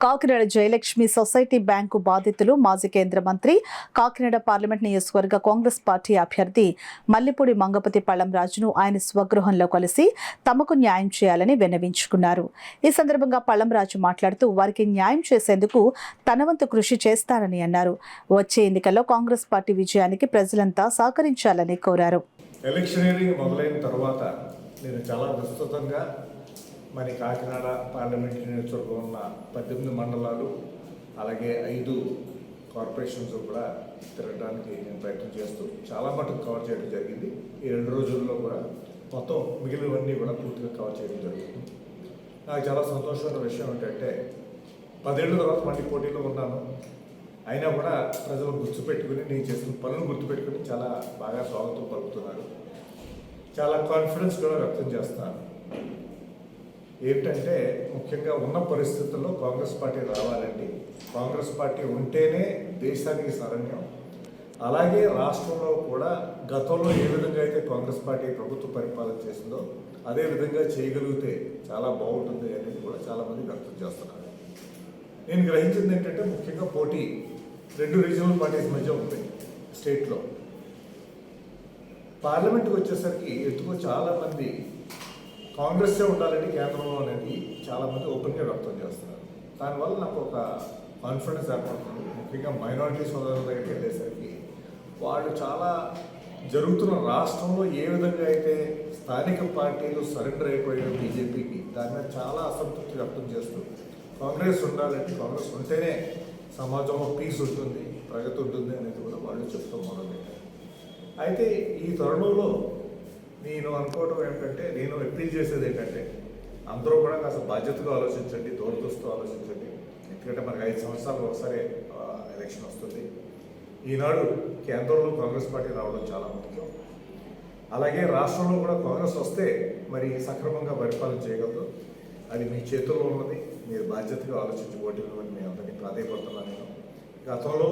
Kakinada Jayalakshmi society bank బాధితులు మాజీ కేంద్ర మంత్రి కాకినాడ పార్లమెంట్ నియోజకవర్గ కాంగ్రెస్ పార్టీ అభ్యర్థి మల్లిపూడి మంగపతి పళ్లంరాజును ఆయన స్వగృహంలో కలిసి తమకు న్యాయం చేయాలని విన్నవించుకున్నారు. ఈ సందర్భంగా పళ్లంరాజు మాట్లాడుతూ వారికి న్యాయం చేసేందుకు తన వంతు కృషి చేస్తారని అన్నారు. వచ్చే ఎన్నికల్లో కాంగ్రెస్ పార్టీ విజయానికి ప్రజలంతా సహకరించాలని కోరారు. ఎలక్షనీరింగ్ మొదలైన తర్వాత నేను చాలా విస్తృతంగా మరి కాకినాడ పార్లమెంట్ నియోజకవర్గం ఉన్న 18 మండలాలు అలాగే 5 కార్పొరేషన్స్ కూడా తిరగడానికి నేను ప్రయత్నం చేస్తూ చాలా మటుకు కవర్ చేయడం జరిగింది. ఈ 2 రోజుల్లో కూడా మొత్తం మిగిలినవన్నీ కూడా పూర్తిగా కవర్ చేయడం జరిగింది. నాకు చాలా సంతోషమైన విషయం ఏంటంటే 10 ఏళ్ళ తర్వాత మళ్ళీ పోటీలో ఉన్నాను. అయినా కూడా ప్రజలు గుర్తుపెట్టుకుని నేను చేసిన పనులు గుర్తుపెట్టుకుని చాలా బాగా స్వాగతం పలుకుతున్నారు. చాలా కాన్ఫిడెన్స్ కూడా వ్యక్తం చేస్తున్నాను. ఏంటంటే ముఖ్యంగా ఉన్న పరిస్థితుల్లో కాంగ్రెస్ పార్టీ రావాలండి. కాంగ్రెస్ పార్టీ ఉంటేనే దేశానికి శరణ్యం. అలాగే రాష్ట్రంలో కూడా గతంలో ఏ విధంగా అయితే కాంగ్రెస్ పార్టీ ప్రభుత్వ పరిపాలన చేసిందో అదే విధంగా చేయగలిగితే చాలా బాగుంటుంది అనేది కూడా చాలామంది వ్యక్తం చేస్తున్నారు. నేను గ్రహించింది ఏంటంటే ముఖ్యంగా పోటీ 2 రీజనల్ పార్టీస్ మధ్య ఉంది స్టేట్లో. పార్లమెంట్కి వచ్చేసరికి ఎందుకో చాలామంది కాంగ్రెస్సే ఉండాలని కేంద్రంలో అనేది చాలామంది ఓపెన్గా వ్యక్తం చేస్తున్నారు. దానివల్ల నాకు ఒక కాన్ఫిడెన్స్ ఏర్పడుతుంది. ముఖ్యంగా మైనారిటీ సోదరుల దగ్గరికి వెళ్ళేసరికి వాళ్ళు చాలా జరుగుతున్న రాష్ట్రంలో ఏ విధంగా అయితే స్థానిక పార్టీలు సరెండర్ అయిపోయారు బీజేపీకి, దాని మీద చాలా అసంతృప్తి వ్యక్తం చేస్తూ కాంగ్రెస్ ఉండాలంటే కాంగ్రెస్ ఉంటేనే సమాజంలో పీస్ ఉంటుంది, ప్రగతి ఉంటుంది అనేది కూడా వాళ్ళు చెప్తూ మొదలుపెట్టారు. అయితే ఈ తరుణంలో నేను అనుకోవడం ఏంటంటే, నేను అప్పీల్ చేసేది ఏంటంటే అందరూ కూడా కాస్త బాధ్యతగా ఆలోచించండి, దూరదృష్టితో ఆలోచించండి. ఎందుకంటే మనకి 5 సంవత్సరాలు ఒకసారి ఎలక్షన్ వస్తుంది. ఈనాడు కేంద్రంలో కాంగ్రెస్ పార్టీ రావడం చాలా ముఖ్యం. అలాగే రాష్ట్రంలో కూడా కాంగ్రెస్ వస్తే మరి సక్రమంగా పరిపాలన చేయగలదు. అది మీ చేతుల్లో ఉన్నది. మీరు బాధ్యతగా ఆలోచించి ఓటు ఇవ్వమని మీ అందరినీ ప్రాధాయపడుతున్నాను. నేను గతంలో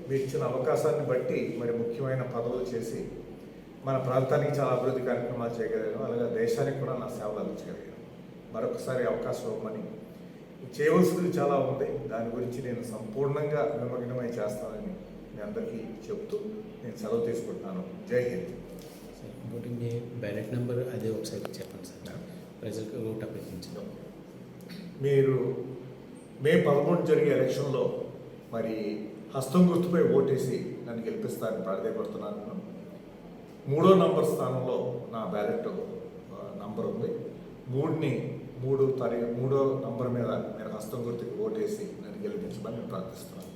మీరు ఇచ్చిన అవకాశాన్ని బట్టి మరి ముఖ్యమైన పదవులు చేసి మన ప్రాంతానికి చాలా అభివృద్ధి కార్యక్రమాలు చేయగలిగాను. అలాగే దేశానికి కూడా నా సేవలు అందించగలిగాను. మరొకసారి అవకాశం ఇవ్వమని. చేయవలసింది చాలా ఉంది. దాని గురించి నేను సంపూర్ణంగా నిమగ్నమై చేస్తానని మీ అందరికీ చెప్తూ నేను సెలవు తీసుకుంటున్నాను. జై Hind. Voting day ballot number అదే ఒకసారి చెప్పండి సార్, ప్రజలకు ఓటు అభ్యర్థించడం. మీరు మే 11 జరిగే ఎలక్షన్లో మరి హస్తం గుర్తుపై ఓటేసి నన్ను గెలిపిస్తారని ప్రాధాయపడుతున్నాను. 3వ నంబర్ స్థానంలో నా బ్యాలెట్ నంబర్ ఉంది. 3వ నంబర్ మీద నేను హస్తం గుర్తుకి ఓటేసి నన్ను గెలిపించమని నేను ప్రార్థిస్తున్నాను.